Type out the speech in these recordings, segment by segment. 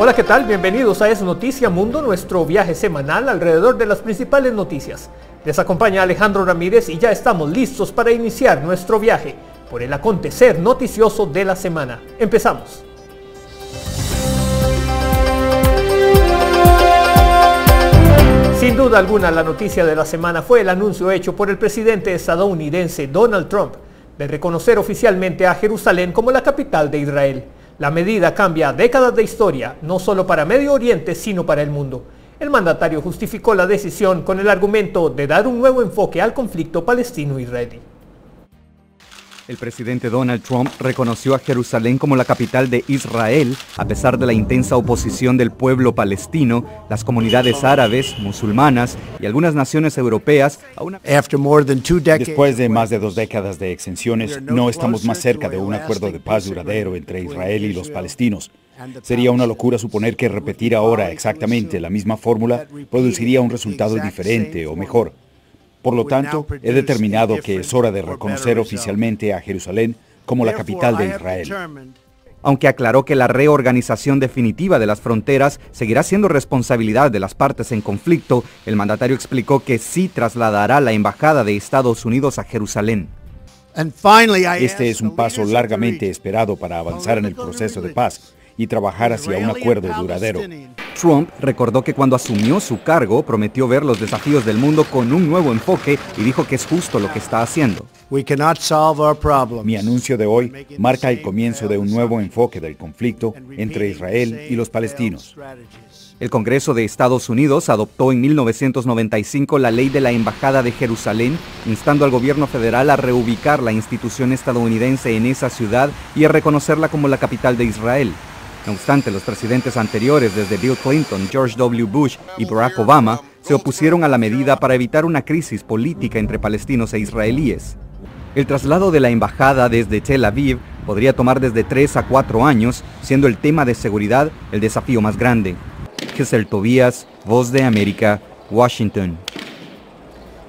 Hola, ¿qué tal? Bienvenidos a Es Noticia Mundo, nuestro viaje semanal alrededor de las principales noticias. Les acompaña Alejandro Ramírez y ya estamos listos para iniciar nuestro viaje por el acontecer noticioso de la semana. Empezamos. Sin duda alguna, la noticia de la semana fue el anuncio hecho por el presidente estadounidense Donald Trump de reconocer oficialmente a Jerusalén como la capital de Israel. La medida cambia décadas de historia, no solo para Medio Oriente, sino para el mundo. El mandatario justificó la decisión con el argumento de dar un nuevo enfoque al conflicto palestino-israelí. El presidente Donald Trump reconoció a Jerusalén como la capital de Israel, a pesar de la intensa oposición del pueblo palestino, las comunidades árabes, musulmanas y algunas naciones europeas. Después de más de 2 décadas de exenciones, no estamos más cerca de un acuerdo de paz duradero entre Israel y los palestinos. Sería una locura suponer que repetir ahora exactamente la misma fórmula produciría un resultado diferente o mejor. Por lo tanto, he determinado que es hora de reconocer oficialmente a Jerusalén como la capital de Israel. Aunque aclaró que la reorganización definitiva de las fronteras seguirá siendo responsabilidad de las partes en conflicto, el mandatario explicó que sí trasladará la embajada de Estados Unidos a Jerusalén. Este es un paso largamente esperado para avanzar en el proceso de paz y trabajar hacia un acuerdo duradero. Trump recordó que cuando asumió su cargo prometió ver los desafíos del mundo con un nuevo enfoque y dijo que es justo lo que está haciendo. Mi anuncio de hoy marca el comienzo de un nuevo enfoque del conflicto entre Israel y los palestinos. El Congreso de Estados Unidos adoptó en 1995 la ley de la Embajada de Jerusalén, instando al gobierno federal a reubicar la institución estadounidense en esa ciudad y a reconocerla como la capital de Israel. No obstante, los presidentes anteriores, desde Bill Clinton, George W. Bush y Barack Obama, se opusieron a la medida para evitar una crisis política entre palestinos e israelíes. El traslado de la embajada desde Tel Aviv podría tomar desde 3 a 4 años, siendo el tema de seguridad el desafío más grande. Giselle Tobías, Voz de América, Washington.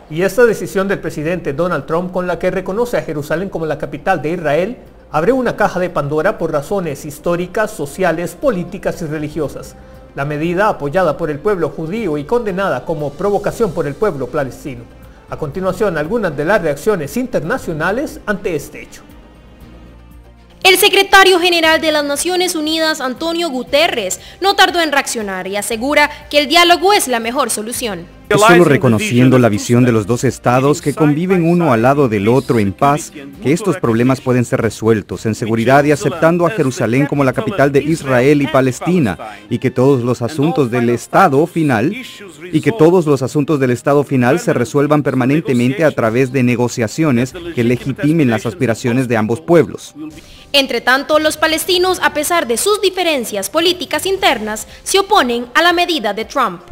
Y esta decisión del presidente Donald Trump, con la que reconoce a Jerusalén como la capital de Israel, abre una caja de Pandora por razones históricas, sociales, políticas y religiosas. La medida, apoyada por el pueblo judío y condenada como provocación por el pueblo palestino. A continuación, algunas de las reacciones internacionales ante este hecho. El secretario general de las Naciones Unidas, Antonio Guterres, no tardó en reaccionar y asegura que el diálogo es la mejor solución. Es solo reconociendo la visión de los dos estados que conviven uno al lado del otro en paz, que estos problemas pueden ser resueltos en seguridad y aceptando a Jerusalén como la capital de Israel y Palestina, y que todos los asuntos del Estado final se resuelvan permanentemente a través de negociaciones que legitimen las aspiraciones de ambos pueblos. Entre tanto, los palestinos, a pesar de sus diferencias políticas internas, se oponen a la medida de Trump.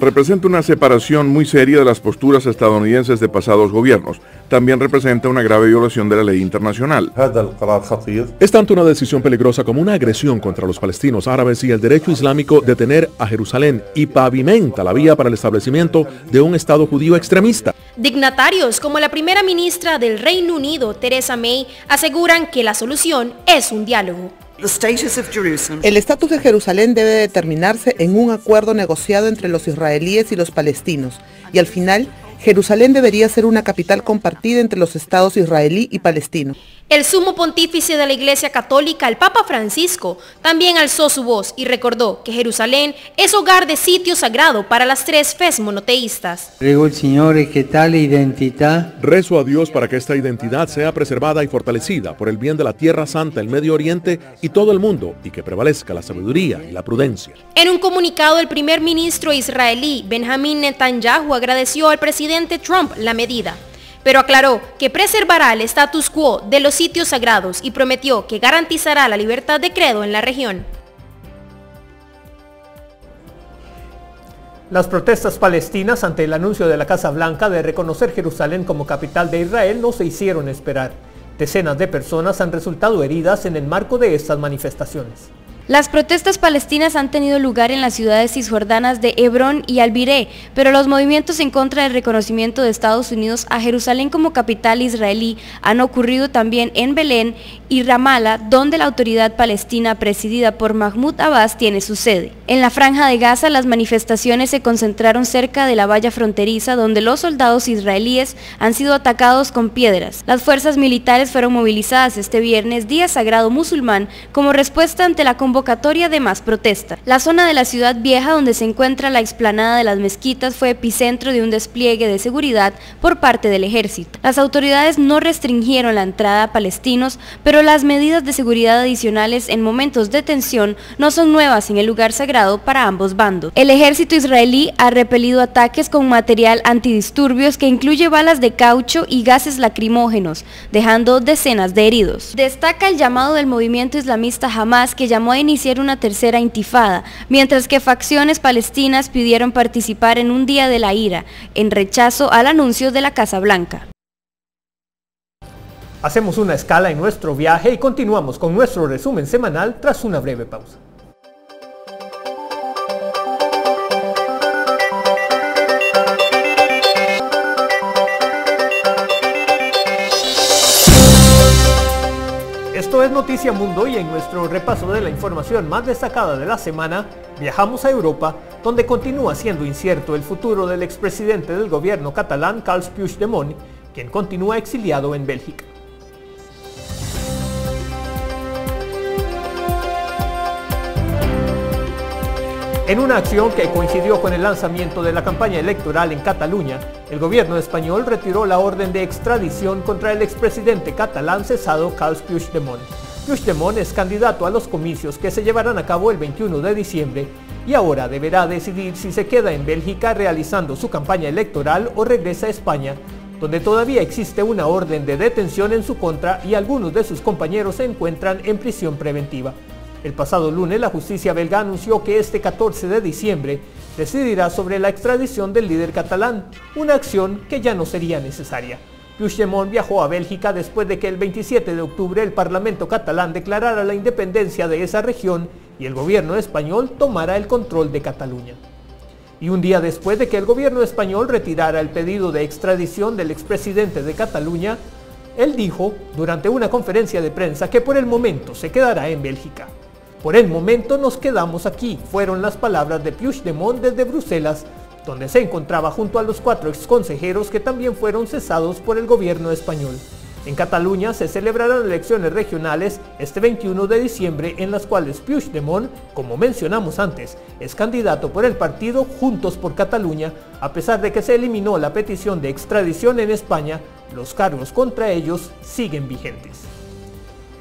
Representa una separación muy seria de las posturas estadounidenses de pasados gobiernos. También representa una grave violación de la ley internacional. Es tanto una decisión peligrosa como una agresión contra los palestinos árabes y el derecho islámico de tener a Jerusalén y pavimenta la vía para el establecimiento de un Estado judío extremista. Dignatarios como la primera ministra del Reino Unido, Theresa May, aseguran que la solución es un diálogo. El estatus de Jerusalén debe determinarse en un acuerdo negociado entre los israelíes y los palestinos, y al final, Jerusalén debería ser una capital compartida entre los estados israelí y palestino. El sumo pontífice de la Iglesia Católica, el Papa Francisco, también alzó su voz y recordó que Jerusalén es hogar de sitio sagrado para las 3 fes monoteístas. Rezo a Dios para que esta identidad sea preservada y fortalecida por el bien de la Tierra Santa, el Medio Oriente y todo el mundo, y que prevalezca la sabiduría y la prudencia. En un comunicado, el primer ministro israelí, Benjamin Netanyahu, agradeció al presidente Trump la medida, pero aclaró que preservará el status quo de los sitios sagrados y prometió que garantizará la libertad de credo en la región. Las protestas palestinas ante el anuncio de la Casa Blanca de reconocer Jerusalén como capital de Israel no se hicieron esperar. Decenas de personas han resultado heridas en el marco de estas manifestaciones. Las protestas palestinas han tenido lugar en las ciudades cisjordanas de Hebrón y Albiré, pero los movimientos en contra del reconocimiento de Estados Unidos a Jerusalén como capital israelí han ocurrido también en Belén y Ramala, donde la autoridad palestina presidida por Mahmoud Abbas tiene su sede. En la Franja de Gaza, las manifestaciones se concentraron cerca de la valla fronteriza, donde los soldados israelíes han sido atacados con piedras. Las fuerzas militares fueron movilizadas este viernes, día sagrado musulmán, como respuesta ante la convocatoria de más protesta. La zona de la ciudad vieja, donde se encuentra la explanada de las mezquitas, fue epicentro de un despliegue de seguridad por parte del ejército. Las autoridades no restringieron la entrada a palestinos, pero las medidas de seguridad adicionales en momentos de tensión no son nuevas en el lugar sagrado para ambos bandos. El ejército israelí ha repelido ataques con material antidisturbios que incluye balas de caucho y gases lacrimógenos, dejando decenas de heridos. Destaca el llamado del movimiento islamista Hamas, que llamó a iniciar una tercera intifada, mientras que facciones palestinas pidieron participar en un día de la ira, en rechazo al anuncio de la Casa Blanca. Hacemos una escala en nuestro viaje y continuamos con nuestro resumen semanal tras una breve pausa. Esto es Noticia Mundo y en nuestro repaso de la información más destacada de la semana, viajamos a Europa, donde continúa siendo incierto el futuro del expresidente del gobierno catalán, Carles Puigdemont, quien continúa exiliado en Bélgica. En una acción que coincidió con el lanzamiento de la campaña electoral en Cataluña, el gobierno español retiró la orden de extradición contra el expresidente catalán cesado Carles Puigdemont. Puigdemont es candidato a los comicios que se llevarán a cabo el 21 de diciembre y ahora deberá decidir si se queda en Bélgica realizando su campaña electoral o regresa a España, donde todavía existe una orden de detención en su contra y algunos de sus compañeros se encuentran en prisión preventiva. El pasado lunes, la justicia belga anunció que este 14 de diciembre decidirá sobre la extradición del líder catalán, una acción que ya no sería necesaria. Puigdemont viajó a Bélgica después de que el 27 de octubre el Parlamento catalán declarara la independencia de esa región y el gobierno español tomara el control de Cataluña. Y un día después de que el gobierno español retirara el pedido de extradición del expresidente de Cataluña, él dijo durante una conferencia de prensa que por el momento se quedará en Bélgica. Por el momento nos quedamos aquí, fueron las palabras de Puigdemont desde Bruselas, donde se encontraba junto a los 4 exconsejeros que también fueron cesados por el gobierno español. En Cataluña se celebrarán elecciones regionales este 21 de diciembre en las cuales Puigdemont, como mencionamos antes, es candidato por el partido Juntos por Cataluña. A pesar de que se eliminó la petición de extradición en España, los cargos contra ellos siguen vigentes.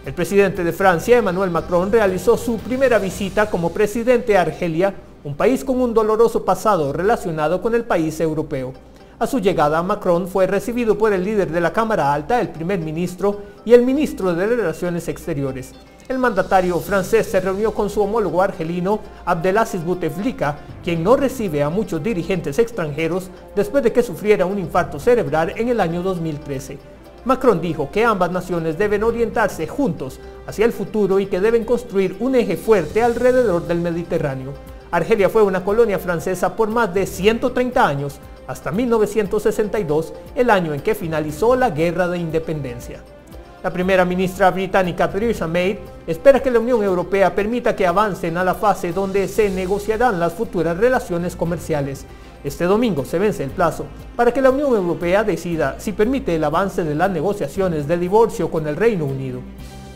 El presidente de Francia, Emmanuel Macron, realizó su primera visita como presidente a Argelia, un país con un doloroso pasado relacionado con el país europeo. A su llegada, Macron fue recibido por el líder de la Cámara Alta, el primer ministro y el ministro de Relaciones Exteriores. El mandatario francés se reunió con su homólogo argelino, Abdelaziz Bouteflika, quien no recibe a muchos dirigentes extranjeros después de que sufriera un infarto cerebral en el año 2013. Macron dijo que ambas naciones deben orientarse juntos hacia el futuro y que deben construir un eje fuerte alrededor del Mediterráneo. Argelia fue una colonia francesa por más de 130 años, hasta 1962, el año en que finalizó la Guerra de Independencia. La primera ministra británica Theresa May espera que la Unión Europea permita que avancen a la fase donde se negociarán las futuras relaciones comerciales. Este domingo se vence el plazo para que la Unión Europea decida si permite el avance de las negociaciones de divorcio con el Reino Unido.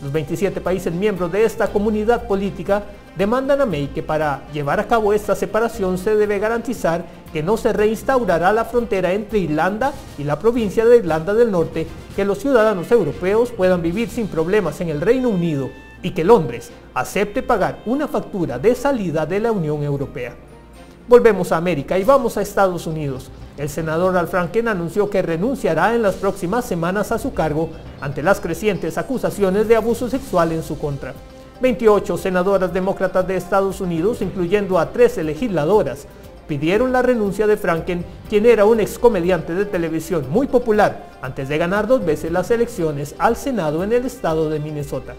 Los 27 países miembros de esta comunidad política demandan a May que para llevar a cabo esta separación se debe garantizar que no se reinstaurará la frontera entre Irlanda y la provincia de Irlanda del Norte, que los ciudadanos europeos puedan vivir sin problemas en el Reino Unido y que Londres acepte pagar una factura de salida de la Unión Europea. Volvemos a América y vamos a Estados Unidos. El senador Al Franken anunció que renunciará en las próximas semanas a su cargo ante las crecientes acusaciones de abuso sexual en su contra. 28 senadoras demócratas de Estados Unidos, incluyendo a 13 legisladoras, pidieron la renuncia de Franken, quien era un excomediante de televisión muy popular antes de ganar 2 veces las elecciones al Senado en el estado de Minnesota.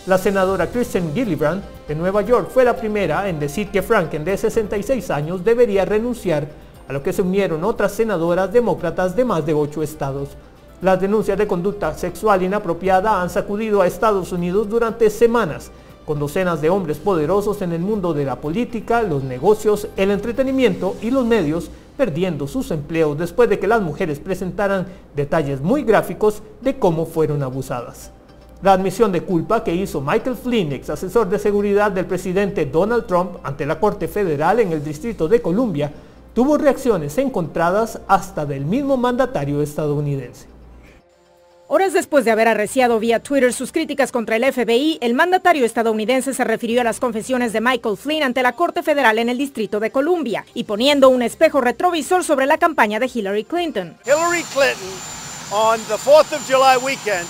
La senadora Kirsten Gillibrand de Nueva York fue la primera en decir que Franken, de 66 años, debería renunciar, a lo que se unieron otras senadoras demócratas de más de 8 estados. Las denuncias de conducta sexual inapropiada han sacudido a Estados Unidos durante semanas, con docenas de hombres poderosos en el mundo de la política, los negocios, el entretenimiento y los medios perdiendo sus empleos después de que las mujeres presentaran detalles muy gráficos de cómo fueron abusadas. La admisión de culpa que hizo Michael Flynn, ex asesor de seguridad del presidente Donald Trump, ante la Corte Federal en el Distrito de Columbia, tuvo reacciones encontradas hasta del mismo mandatario estadounidense. Horas después de haber arreciado vía Twitter sus críticas contra el FBI, el mandatario estadounidense se refirió a las confesiones de Michael Flynn ante la Corte Federal en el Distrito de Columbia y poniendo un espejo retrovisor sobre la campaña de Hillary Clinton.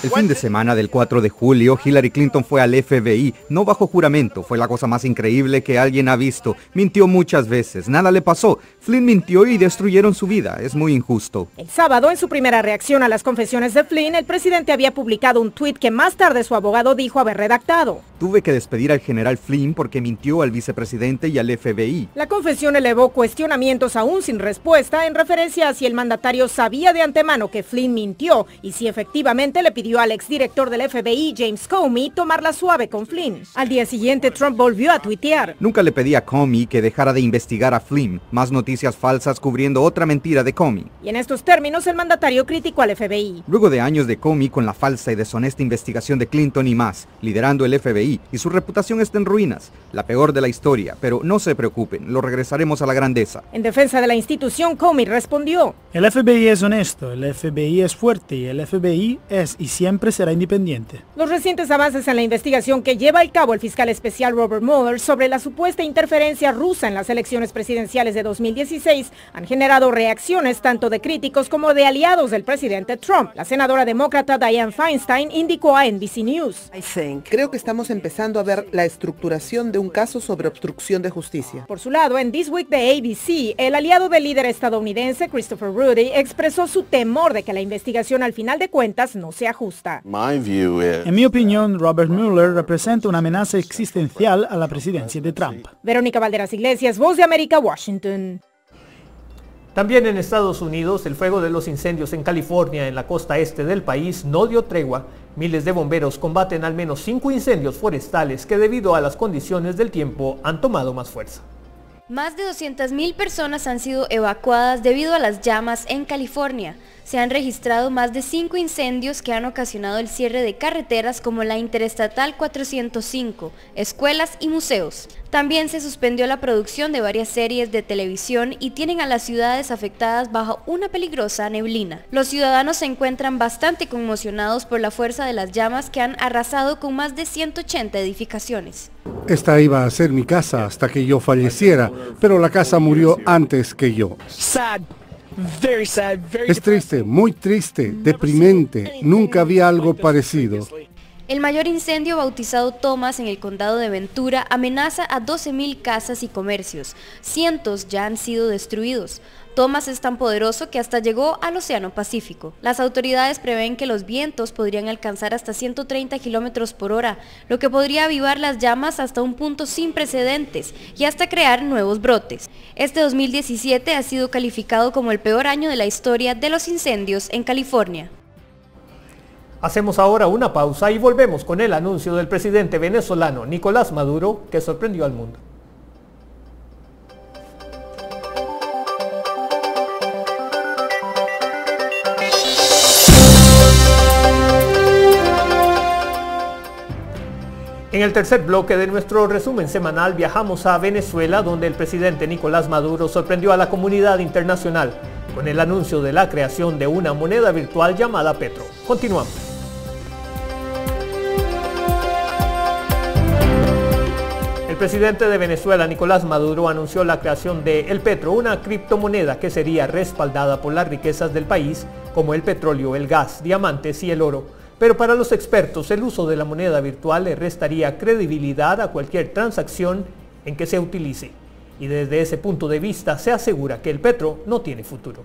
El fin de semana del 4 de julio, Hillary Clinton fue al FBI, no bajo juramento, fue la cosa más increíble que alguien ha visto. Mintió muchas veces, nada le pasó. Flynn mintió y destruyeron su vida, es muy injusto. El sábado, en su primera reacción a las confesiones de Flynn, el presidente había publicado un tuit que más tarde su abogado dijo haber redactado. Tuve que despedir al general Flynn porque mintió al vicepresidente y al FBI. La confesión elevó cuestionamientos aún sin respuesta en referencia a si el mandatario sabía de antemano que Flynn mintió y si efectivamente le pidió al exdirector del FBI, James Comey, tomarla suave con Flynn. Al día siguiente, Trump volvió a tuitear. Nunca le pedí a Comey que dejara de investigar a Flynn, más noticias falsas cubriendo otra mentira de Comey. Y en estos términos, el mandatario criticó al FBI. Luego de años de Comey con la falsa y deshonesta investigación de Clinton y más, liderando el FBI, y su reputación está en ruinas, la peor de la historia, pero no se preocupen, lo regresaremos a la grandeza. En defensa de la institución, Comey respondió. El FBI es honesto, el FBI es fuerte y el FBI es y siempre será independiente. Los recientes avances en la investigación que lleva a cabo el fiscal especial Robert Mueller sobre la supuesta interferencia rusa en las elecciones presidenciales de 2016 han generado reacciones tanto de críticos como de aliados del presidente Trump. La senadora demócrata Dianne Feinstein indicó a NBC News. Creo que estamos empezando a ver la estructuración de un caso sobre obstrucción de justicia. Por su lado, en This Week de ABC, el aliado del líder estadounidense Christopher Rudy expresó su temor de que la investigación al final de cuentas no sea justa. En mi opinión, Robert Mueller representa una amenaza existencial a la presidencia de Trump. Verónica Valderas Iglesias, Voz de América, Washington. También en Estados Unidos, el fuego de los incendios en California, en la costa este del país, no dio tregua. Miles de bomberos combaten al menos 5 incendios forestales que debido a las condiciones del tiempo han tomado más fuerza. Más de 200.000 personas han sido evacuadas debido a las llamas en California. Se han registrado más de 5 incendios que han ocasionado el cierre de carreteras como la Interestatal 405, escuelas y museos. También se suspendió la producción de varias series de televisión y tienen a las ciudades afectadas bajo una peligrosa neblina. Los ciudadanos se encuentran bastante conmocionados por la fuerza de las llamas que han arrasado con más de 180 edificaciones. Esta iba a ser mi casa hasta que yo falleciera, pero la casa murió antes que yo. Es triste, muy triste, deprimente. Nunca había algo parecido. El mayor incendio, bautizado Thomas en el condado de Ventura, amenaza a 12.000 casas y comercios. Cientos ya han sido destruidos. Thomas es tan poderoso que hasta llegó al Océano Pacífico. Las autoridades prevén que los vientos podrían alcanzar hasta 130 kilómetros por hora, lo que podría avivar las llamas hasta un punto sin precedentes y hasta crear nuevos brotes. Este 2017 ha sido calificado como el peor año de la historia de los incendios en California. Hacemos ahora una pausa y volvemos con el anuncio del presidente venezolano Nicolás Maduro, que sorprendió al mundo. En el tercer bloque de nuestro resumen semanal viajamos a Venezuela, donde el presidente Nicolás Maduro sorprendió a la comunidad internacional con el anuncio de la creación de una moneda virtual llamada Petro. Continuamos. El presidente de Venezuela, Nicolás Maduro, anunció la creación de El Petro, una criptomoneda que sería respaldada por las riquezas del país, como el petróleo, el gas, diamantes y el oro. Pero para los expertos, el uso de la moneda virtual le restaría credibilidad a cualquier transacción en que se utilice. Y desde ese punto de vista se asegura que el Petro no tiene futuro.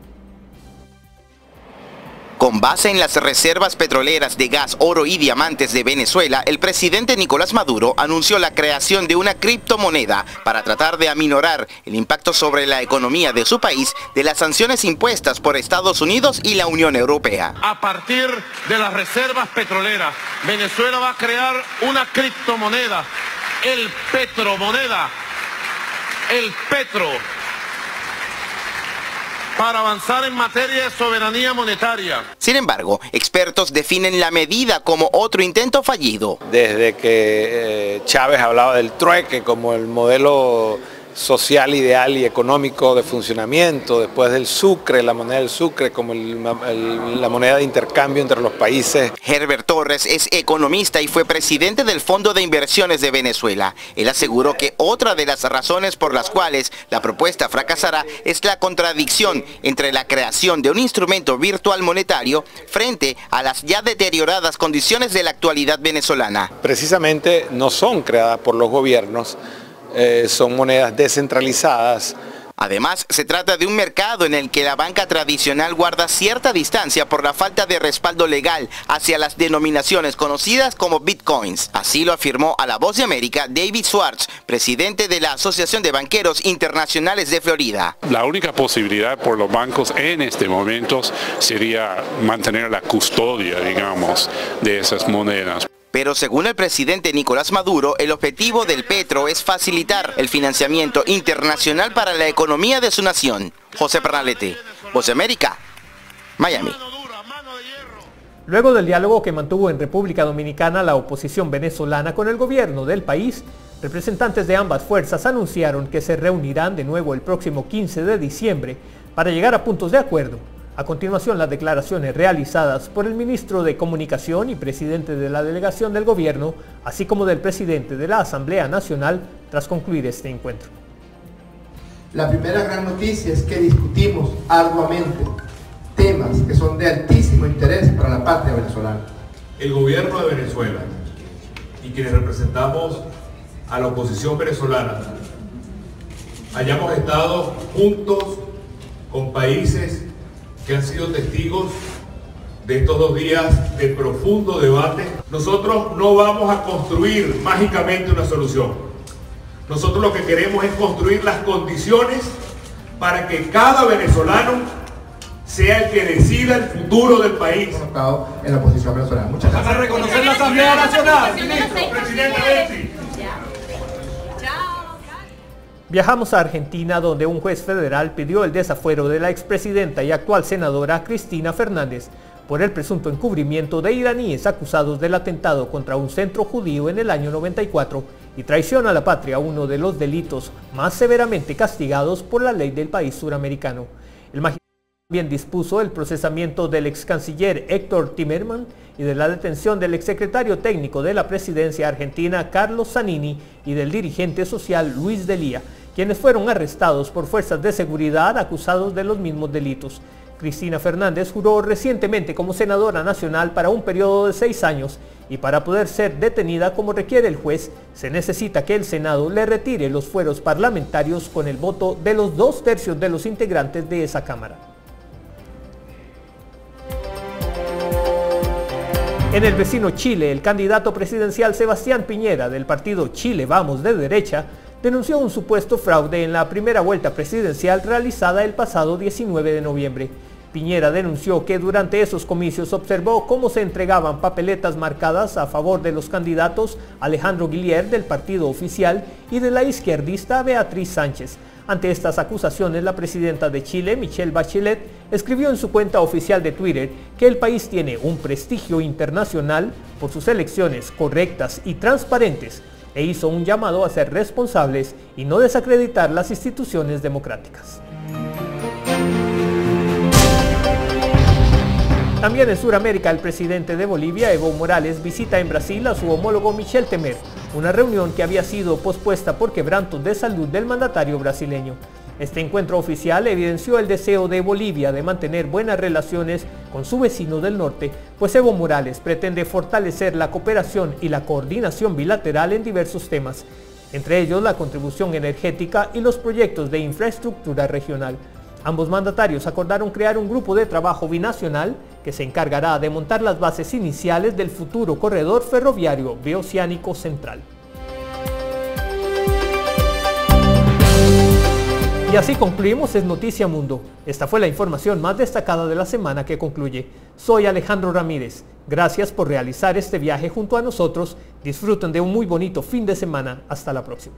Con base en las reservas petroleras de gas, oro y diamantes de Venezuela, el presidente Nicolás Maduro anunció la creación de una criptomoneda para tratar de aminorar el impacto sobre la economía de su país de las sanciones impuestas por Estados Unidos y la Unión Europea. A partir de las reservas petroleras, Venezuela va a crear una criptomoneda, el petromoneda, el petro, para avanzar en materia de soberanía monetaria. Sin embargo, expertos definen la medida como otro intento fallido. Desde que Chávez hablaba del trueque como el modelo social, ideal y económico de funcionamiento, después del sucre, la moneda del sucre como la moneda de intercambio entre los países. Herbert Torres es economista y fue presidente del Fondo de Inversiones de Venezuela. Él aseguró que otra de las razones por las cuales la propuesta fracasará es la contradicción entre la creación de un instrumento virtual monetario frente a las ya deterioradas condiciones de la actualidad venezolana. Precisamente no son creadas por los gobiernos, son monedas descentralizadas. Además, se trata de un mercado en el que la banca tradicional guarda cierta distancia por la falta de respaldo legal hacia las denominaciones conocidas como bitcoins. Así lo afirmó a La Voz de América David Schwartz, presidente de la Asociación de Banqueros Internacionales de Florida. La única posibilidad por los bancos en este momento sería mantener la custodia, digamos, de esas monedas. Pero según el presidente Nicolás Maduro, el objetivo del petro es facilitar el financiamiento internacional para la economía de su nación. José Pernalete, Voz de América, Miami. Luego del diálogo que mantuvo en República Dominicana la oposición venezolana con el gobierno del país, representantes de ambas fuerzas anunciaron que se reunirán de nuevo el próximo 15 de diciembre para llegar a puntos de acuerdo. A continuación, las declaraciones realizadas por el ministro de Comunicación y presidente de la delegación del gobierno, así como del presidente de la Asamblea Nacional, tras concluir este encuentro. La primera gran noticia es que discutimos arduamente temas que son de altísimo interés para la patria venezolana. El gobierno de Venezuela y quienes representamos a la oposición venezolana hayamos estado juntos con países que han sido testigos de estos 2 días de profundo debate. Nosotros no vamos a construir mágicamente una solución. Nosotros lo que queremos es construir las condiciones para que cada venezolano sea el que decida el futuro del país. En la oposición venezolana. Muchas gracias. ¿Vas a reconocer la Asamblea Nacional, ministro? Presidente Betsy. Viajamos a Argentina, donde un juez federal pidió el desafuero de la expresidenta y actual senadora Cristina Fernández por el presunto encubrimiento de iraníes acusados del atentado contra un centro judío en el año 94 y traición a la patria, uno de los delitos más severamente castigados por la ley del país suramericano. El magistrado también dispuso el procesamiento del ex canciller Héctor Timerman y de la detención del exsecretario técnico de la presidencia argentina Carlos Zanini y del dirigente social Luis Delía, quienes fueron arrestados por fuerzas de seguridad acusados de los mismos delitos. Cristina Fernández juró recientemente como senadora nacional para un periodo de 6 años y para poder ser detenida como requiere el juez, se necesita que el Senado le retire los fueros parlamentarios con el voto de los 2/3 de los integrantes de esa Cámara. En el vecino Chile, el candidato presidencial Sebastián Piñera del partido Chile Vamos de derecha denunció un supuesto fraude en la primera vuelta presidencial realizada el pasado 19 de noviembre. Piñera denunció que durante esos comicios observó cómo se entregaban papeletas marcadas a favor de los candidatos Alejandro Guillier del partido oficial y de la izquierdista Beatriz Sánchez. Ante estas acusaciones, la presidenta de Chile, Michelle Bachelet, escribió en su cuenta oficial de Twitter que el país tiene un prestigio internacional por sus elecciones correctas y transparentes e hizo un llamado a ser responsables y no desacreditar las instituciones democráticas. También en Sudamérica, el presidente de Bolivia, Evo Morales, visita en Brasil a su homólogo Michel Temer, una reunión que había sido pospuesta por quebrantos de salud del mandatario brasileño. Este encuentro oficial evidenció el deseo de Bolivia de mantener buenas relaciones con su vecino del norte, pues Evo Morales pretende fortalecer la cooperación y la coordinación bilateral en diversos temas, entre ellos la contribución energética y los proyectos de infraestructura regional. Ambos mandatarios acordaron crear un grupo de trabajo binacional que se encargará de montar las bases iniciales del futuro corredor ferroviario bioceánico central. Y así concluimos Es Noticia Mundo. Esta fue la información más destacada de la semana que concluye. Soy Alejandro Ramírez. Gracias por realizar este viaje junto a nosotros. Disfruten de un muy bonito fin de semana. Hasta la próxima.